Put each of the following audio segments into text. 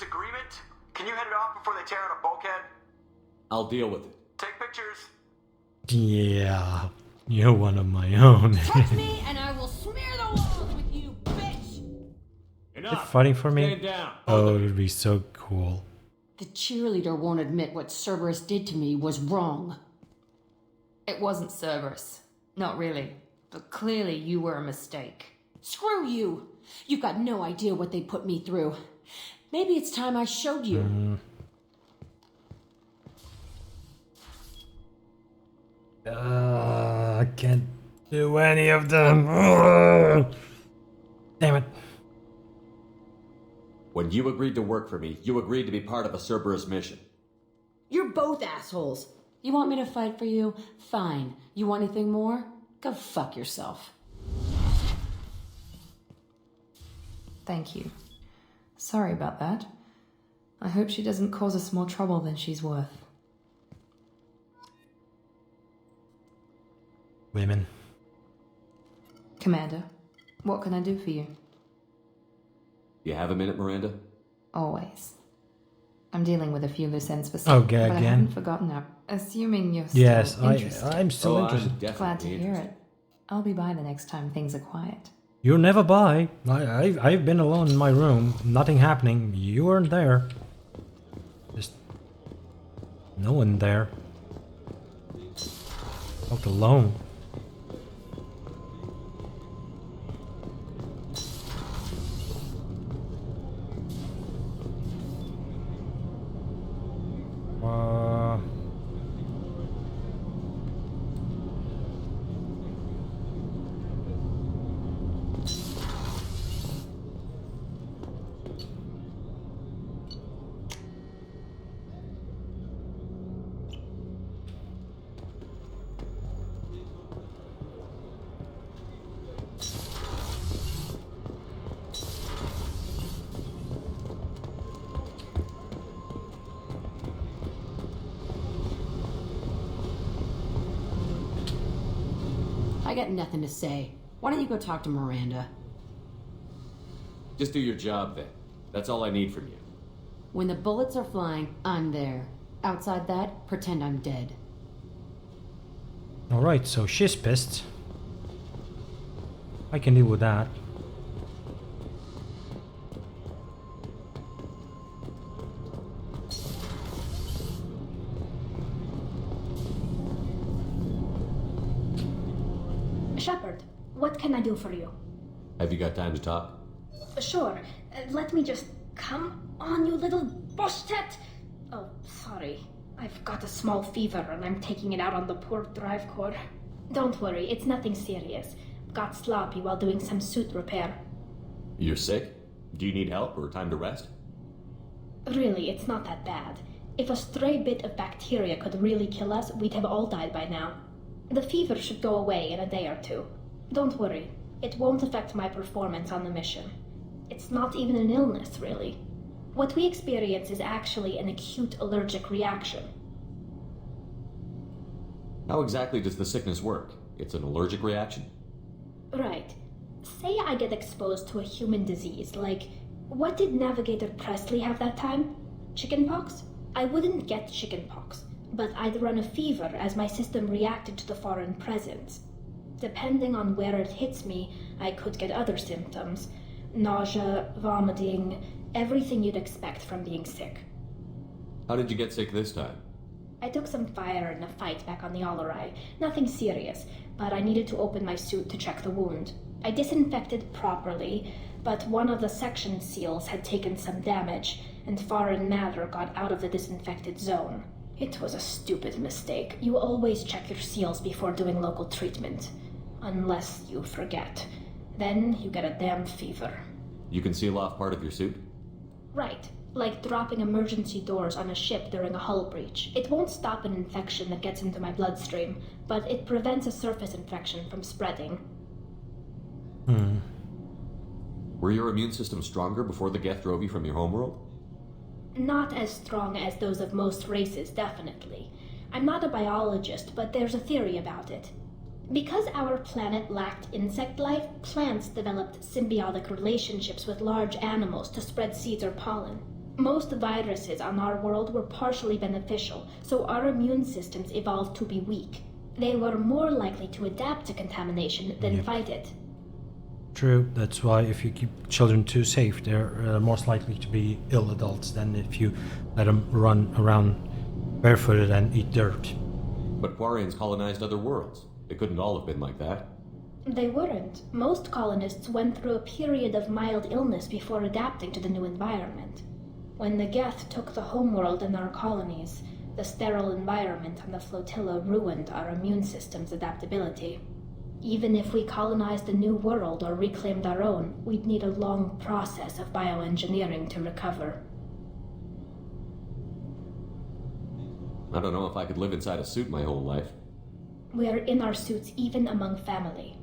disagreement? Can you head it off before they tear out a bulkhead? I'll deal with it. Take pictures. Yeah, you're one of my own. Touch me and I will smear the walls with you, bitch! They're fighting for me? Stand down. Oh, it would be so cool. The cheerleader won't admit what Cerberus did to me was wrong. It wasn't Cerberus. Not really. But clearly you were a mistake. Screw you! You've got no idea what they put me through. Maybe it's time I showed you. I can't do any of them. Ugh. Damn it. When you agreed to work for me, you agreed to be part of a Cerberus mission. You're both assholes. You want me to fight for you? Fine. You want anything more? Go fuck yourself. Thank you. Sorry about that. I hope she doesn't cause us more trouble than she's worth. Women. Commander, what can I do for you? You have a minute, Miranda? Always. I'm dealing with a few loose ends for Okay, but I again. haven't forgotten her. Assuming you're still Yes, interested. I'm still interested. I'm definitely Glad to hear interested. it. I'll be by the next time things are quiet. You're never by. I've been alone in my room. Nothing happening. You weren't there. Just no one there. Felt alone. I got nothing to say. Why don't you go talk to Miranda? Just do your job then. That's all I need from you. When the bullets are flying, I'm there. Outside that, pretend I'm dead. Alright, so she's pissed. I can deal with that. Shepard, what can I do for you? Have you got time to talk? Sure. Let me just... Come on, you little boshtet! Oh, sorry. I've got a small fever and I'm taking it out on the poor drive core. Don't worry, it's nothing serious. Got sloppy while doing some suit repair. You're sick? Do you need help or time to rest? Really, it's not that bad. If a stray bit of bacteria could really kill us, we'd have all died by now. The fever should go away in a day or two. Don't worry, it won't affect my performance on the mission. It's not even an illness, really. What we experience is actually an acute allergic reaction. How exactly does the sickness work? It's an allergic reaction? Right. Say I get exposed to a human disease, like... What did Navigator Presley have that time? Chickenpox? I wouldn't get chickenpox, but I'd run a fever as my system reacted to the foreign presence. Depending on where it hits me, I could get other symptoms. Nausea, vomiting, everything you'd expect from being sick. How did you get sick this time? I took some fire in a fight back on the Allerai. Nothing serious, but I needed to open my suit to check the wound. I disinfected properly, but one of the section seals had taken some damage, and foreign matter got out of the disinfected zone. It was a stupid mistake. You always check your seals before doing local treatment. Unless you forget. Then you get a damn fever. You can seal off part of your suit? Right. Like dropping emergency doors on a ship during a hull breach. It won't stop an infection that gets into my bloodstream, but it prevents a surface infection from spreading. Were your immune system stronger before the Geth drove you from your homeworld? Not as strong as those of most races, definitely. I'm not a biologist, but there's a theory about it. Because our planet lacked insect life, plants developed symbiotic relationships with large animals to spread seeds or pollen. Most viruses on our world were partially beneficial, so our immune systems evolved to be weak. They were more likely to adapt to contamination than fight it. True, that's why if you keep children too safe, they're most likely to be ill adults than if you let them run around barefooted and eat dirt. But Quarians colonized other worlds. It couldn't all have been like that. They weren't. Most colonists went through a period of mild illness before adapting to the new environment. When the Geth took the homeworld in our colonies, the sterile environment on the flotilla ruined our immune system's adaptability. Even if we colonized a new world or reclaimed our own, we'd need a long process of bioengineering to recover. I don't know if I could live inside a suit my whole life. We're in our suits even among family.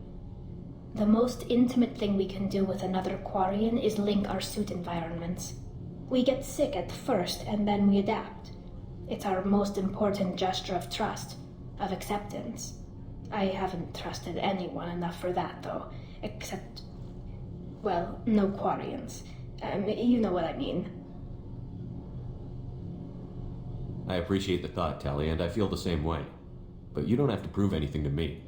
The most intimate thing we can do with another Quarian is link our suit environments. We get sick at first and then we adapt. It's our most important gesture of trust, of acceptance. I haven't trusted anyone enough for that, though. Except, well, no Quarians. You know what I mean. I appreciate the thought, Tally, and I feel the same way. But you don't have to prove anything to me.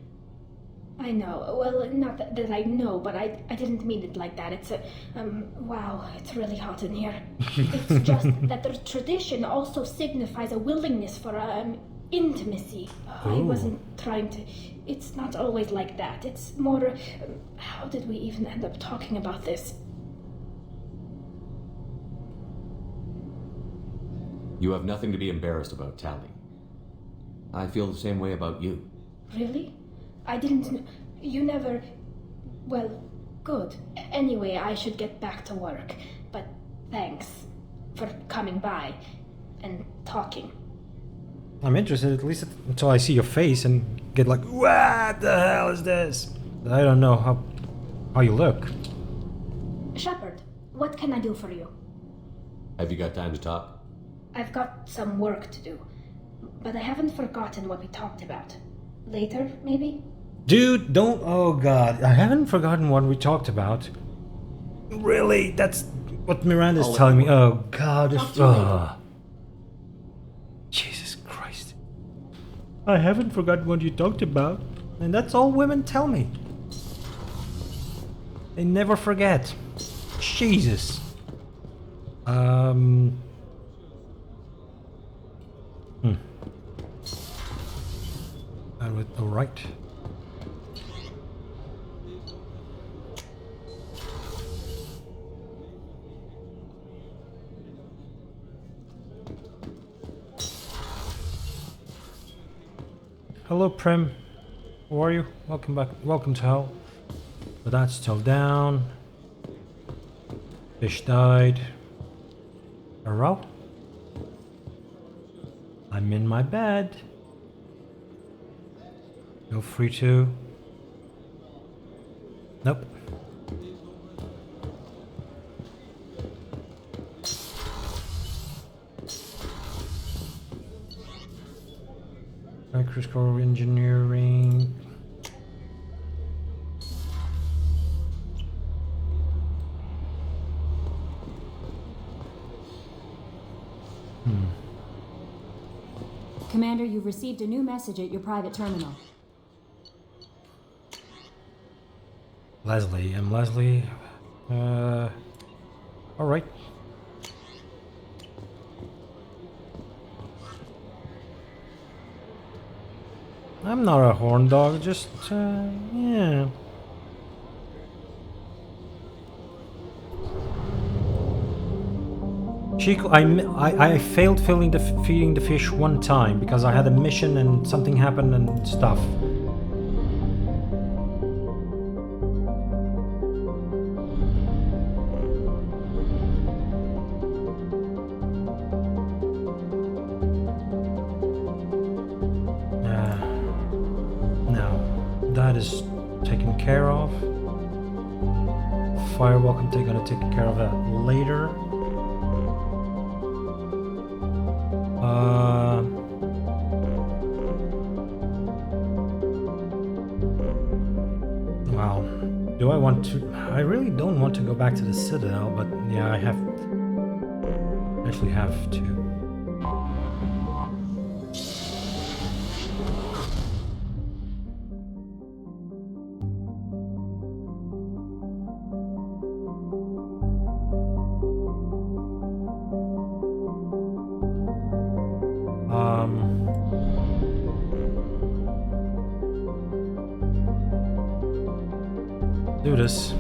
I know. Well, not that I know, but I didn't mean it like that. It's wow, it's really hot in here. It's just that the tradition also signifies a willingness for, intimacy. I wasn't trying to... It's not always like that. It's more... how did we even end up talking about this? You have nothing to be embarrassed about, Tally. I feel the same way about you. Really? I didn't... You never... Well, good. Anyway, I should get back to work. But thanks for coming by and talking. I'm interested, at least until I see your face and get like, what the hell is this? I don't know how you look. Shepard, what can I do for you? Have you got time to talk? I've got some work to do, but I haven't forgotten what we talked about. Later, maybe? Dude, don't... Oh god, I haven't forgotten what we talked about. Really? That's what Miranda's telling me. Oh god, Jesus Christ. I haven't forgotten what you talked about. And that's all women tell me. They never forget. Jesus. Alright. Hello, Prim. How are you? Welcome back. Welcome to hell. But that's still down. Fish died. Hello? I'm in my bed. Feel free to. Nope. Microscope engineering. Commander, you've received a new message at your private terminal. Leslie. I'm Leslie. Alright. I'm not a horn dog, just, yeah. Chico, I failed feeding the fish one time because I had a mission and something happened and stuff. No, that is taken care of. Firewalk, I'm gonna take care of that later. Wow. Do I want to... I really don't want to go back to the Citadel, but yeah, I have... Actually have to. Do this.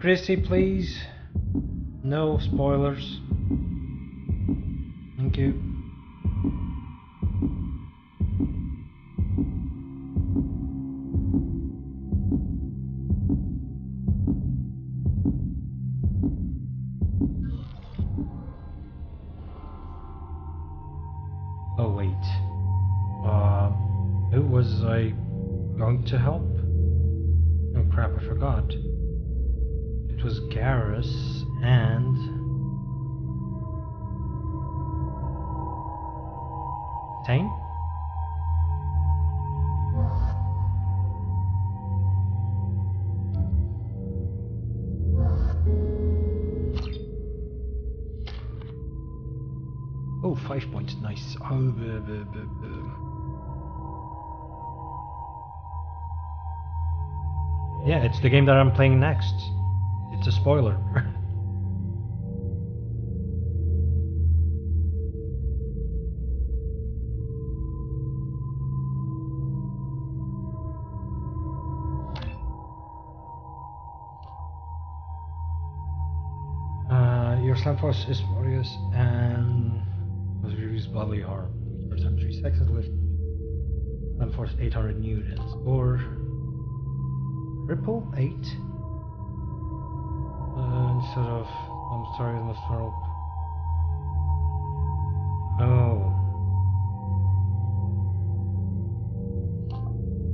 Chrissy, please. No spoilers. Thank you. Oh wait. Who was I going to help? Oh crap, I forgot. It was Garrus and... Tane? Oh, 5 points, nice. Oh, yeah, it's the game that I'm playing next. It's a spoiler. Your slam force is glorious and was reduced bodily harm. For 3 seconds lift slam force 800 newtons or ripple 8 instead of I'm sorry I must help. Oh,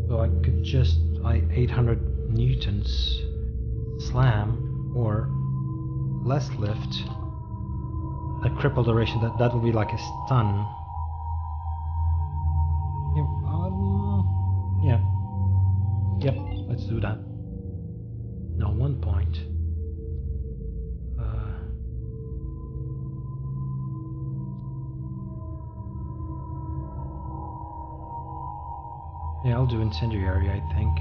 so I could just 800 newtons slam or less lift, a cripple duration, that would be like a stun. Yep, let's do that. No, 1 point. Yeah, I'll do incendiary, I think.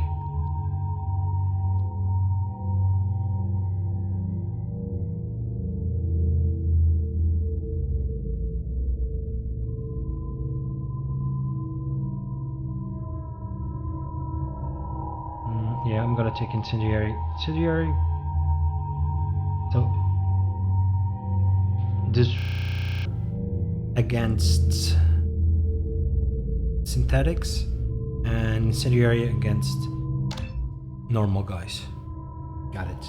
Yeah, I'm gonna take incendiary. Incendiary. So this against synthetics and incendiary against normal guys. Got it.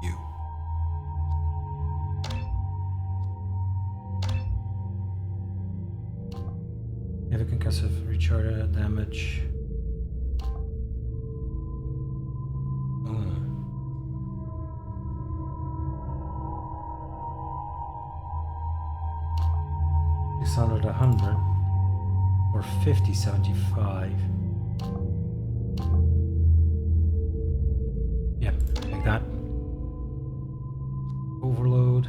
You. Have a concussive recharge damage. Under 100 or 50-75. Yeah, like that. Overload.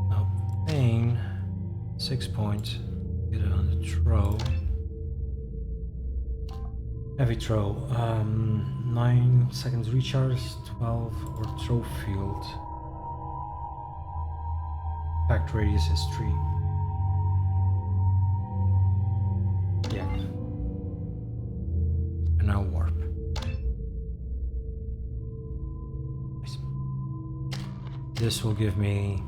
Now pain 6 points. Get it on the throw. Heavy throw, 9 seconds recharge, 12 or throw field. Impact radius is 3. Yeah. And now warp. Nice. This will give me...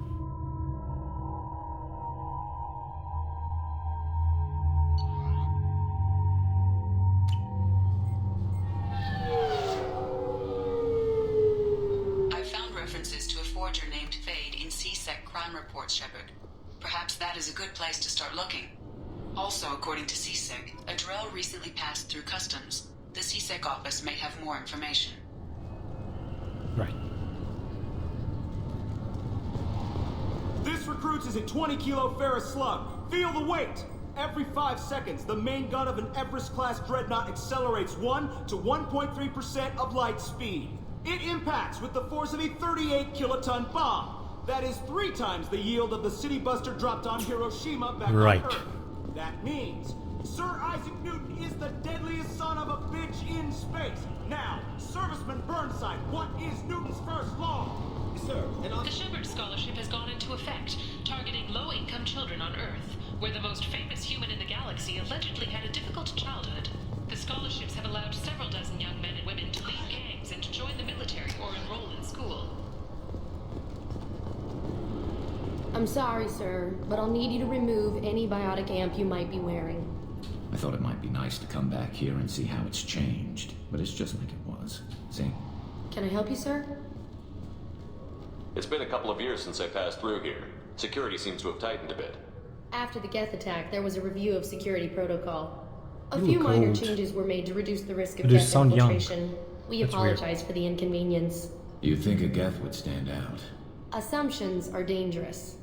I've found references to a forger named Fade in itsec crime reports, Shepard. Perhaps that is a good place to start looking. Also, according to itsec, a drill recently passed through customs. The itsec office may have more information. Right. This recruits is a 20-kilo ferrous slug. Feel the weight! Every 5 seconds, the main gun of an Everest-class dreadnought accelerates 1 to 1.3% of light speed. It impacts with the force of a 38-kiloton bomb. That is 3 times the yield of the city buster dropped on Hiroshima back on Earth. That means Sir Isaac Newton is the deadliest son of a bitch in space. Now, Serviceman Burnside, what is Newton's first law? Sir, The Shepard Scholarship has gone into effect, targeting low-income children on Earth, where the most famous human in the galaxy allegedly had a difficult childhood. The scholarships have allowed several dozen young men and women to leave gangs and join the military or enroll in school. I'm sorry, sir, but I'll need you to remove any biotic amp you might be wearing. I thought it might be nice to come back here and see how it's changed, but it's just like it was. See? Can I help you, sir? It's been a couple of years since I passed through here. Security seems to have tightened a bit. After the Geth attack, there was a review of security protocol. A You few look minor old. changes were made to reduce the risk of You do Geth sound young. infiltration. We That's weird. apologize for the inconvenience. You'd think a Geth would stand out. Assumptions are dangerous.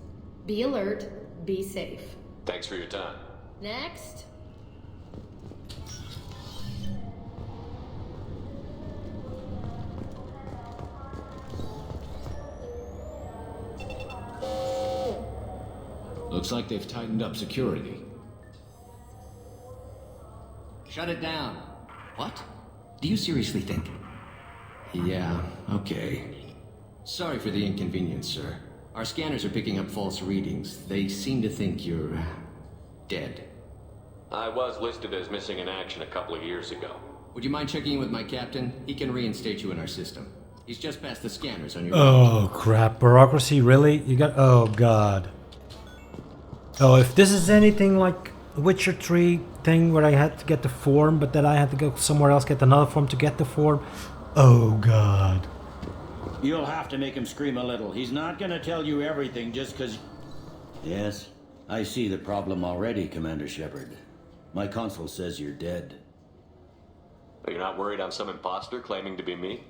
Be alert, be safe. Thanks for your time. Next. Looks like they've tightened up security. Shut it down. What? Do you seriously think? Yeah, okay. Sorry for the inconvenience, sir. Our scanners are picking up false readings. They seem to think you're... dead. I was listed as missing in action a couple of years ago. Would you mind checking in with my captain? He can reinstate you in our system. He's just past the scanners on your... Oh crap, bureaucracy, really? You got... Oh god. Oh, if this is anything like Witcher 3 thing where I had to get the form, but then I had to go somewhere else, get another form to get the form. Oh god. You'll have to make him scream a little. He's not gonna tell you everything just because... Yes, I see the problem already, Commander Shepard. My console says you're dead. Are you not worried I'm some imposter claiming to be me?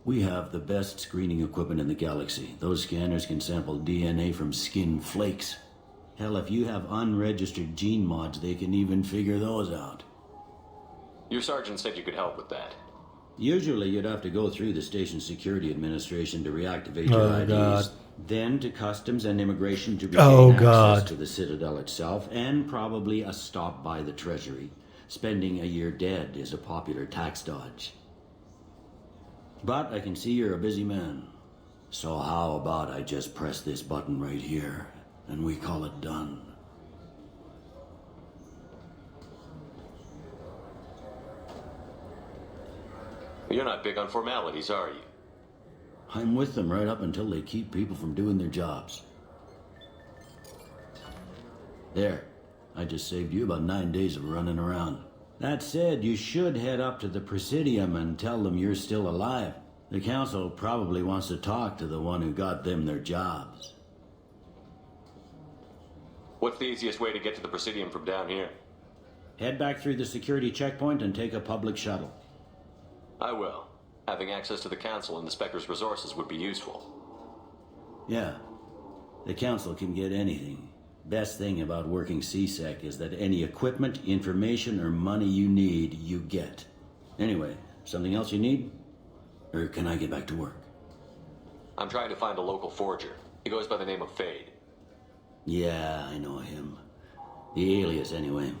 We have the best screening equipment in the galaxy. Those scanners can sample DNA from skin flakes. Hell, if you have unregistered gene mods, they can even figure those out. Your sergeant said you could help with that. Usually you'd have to go through the station security administration to reactivate your IDs. God. Then to customs and immigration to Oh, regain God. access to the Citadel itself, and probably a stop by the Treasury. Spending a year dead is a popular tax dodge. But I can see you're a busy man. So how about I just press this button right here, and we call it done? You're not big on formalities, are you? I'm with them right up until they keep people from doing their jobs. There. I just saved you about 9 days of running around. That said, you should head up to the Presidium and tell them you're still alive. The Council probably wants to talk to the one who got them their jobs. What's the easiest way to get to the Presidium from down here? Head back through the security checkpoint and take a public shuttle. I will. Having access to the Council and the Spectre's resources would be useful. Yeah. The Council can get anything. Best thing about working CSEC is that any equipment, information, or money you need, you get. Anyway, something else you need? Or can I get back to work? I'm trying to find a local forger. He goes by the name of Fade. Yeah, I know him. The alias, anyway.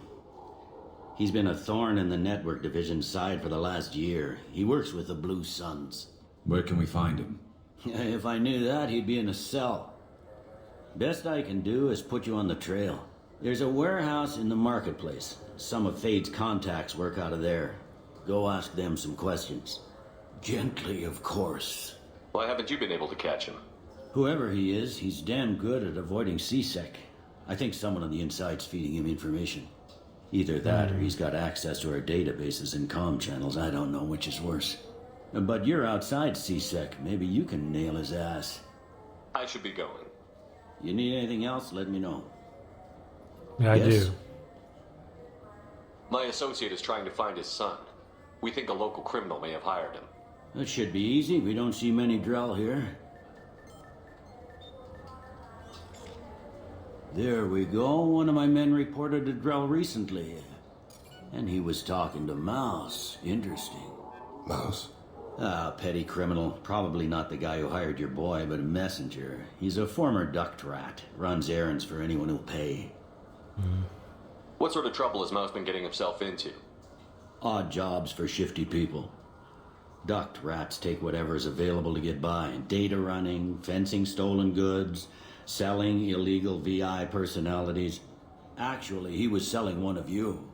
He's been a thorn in the network division's side for the last year. He works with the Blue Suns. Where can we find him? If I knew that, he'd be in a cell. Best I can do is put you on the trail. There's a warehouse in the marketplace. Some of Fade's contacts work out of there. Go ask them some questions. Gently, of course. Why haven't you been able to catch him? Whoever he is, he's damn good at avoiding CSEC. I think someone on the inside's feeding him information. Either that or he's got access to our databases and comm channels. I don't know which is worse. But you're outside CSEC. Maybe you can nail his ass. I should be going. You need anything else, let me know. Yeah, I do. My associate is trying to find his son. We think a local criminal may have hired him. That should be easy. We don't see many Drell here. There we go. One of my men reported to Drell recently. And he was talking to Mouse. Interesting. Mouse? Ah, petty criminal. Probably not the guy who hired your boy, but a messenger. He's a former duct rat. Runs errands for anyone who'll pay. What sort of trouble has Mouse been getting himself into? Odd jobs for shifty people. Duct rats take whatever's available to get by. Data running, fencing stolen goods, selling illegal VI personalities. Actually, he was selling one of you.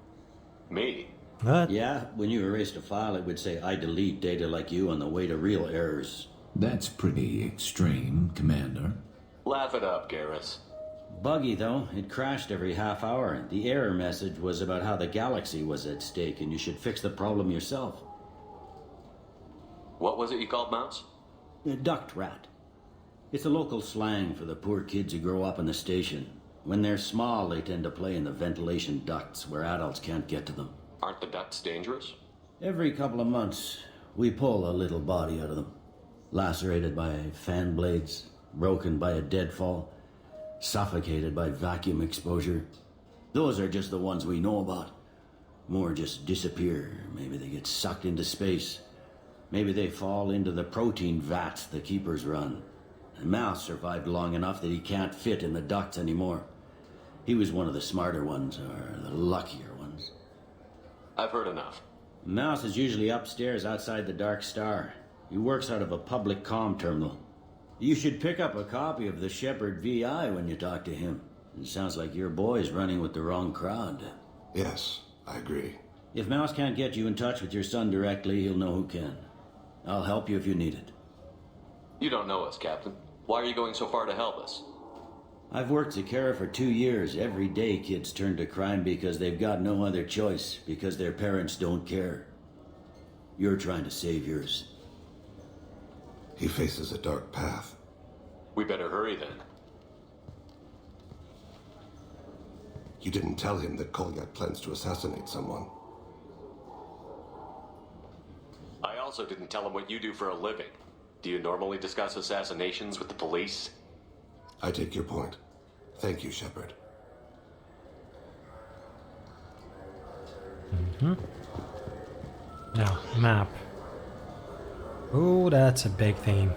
Me? What? Yeah, when you erased a file, it would say, I delete data like you on the way to real errors. That's pretty extreme, Commander. Laugh it up, Garrus. Buggy, though. It crashed every half hour. The error message was about how the galaxy was at stake, and you should fix the problem yourself. What was it you called Mouse? A duct rat. It's a local slang for the poor kids who grow up in the station. When they're small, they tend to play in the ventilation ducts where adults can't get to them. Aren't the ducts dangerous? Every couple of months, we pull a little body out of them. Lacerated by fan blades, broken by a deadfall, suffocated by vacuum exposure. Those are just the ones we know about. More just disappear. Maybe they get sucked into space. Maybe they fall into the protein vats the keepers run. And Mouse survived long enough that he can't fit in the ducts anymore. He was one of the smarter ones, or the luckier ones. I've heard enough. Mouse is usually upstairs outside the Dark Star. He works out of a public comm terminal. You should pick up a copy of the Shepherd VI when you talk to him. It sounds like your boy's running with the wrong crowd. Yes, I agree. If Mouse can't get you in touch with your son directly, he'll know who can. I'll help you if you need it. You don't know us, Captain. Why are you going so far to help us? I've worked Zakera for 2 years. Every day kids turn to crime because they've got no other choice, because their parents don't care. You're trying to save yours. He faces a dark path. We better hurry then. You didn't tell him that Kolyak plans to assassinate someone. I also didn't tell him what you do for a living. Do you normally discuss assassinations with the police? I take your point. Thank you, Shepard. Now, map. Oh, that's a big theme.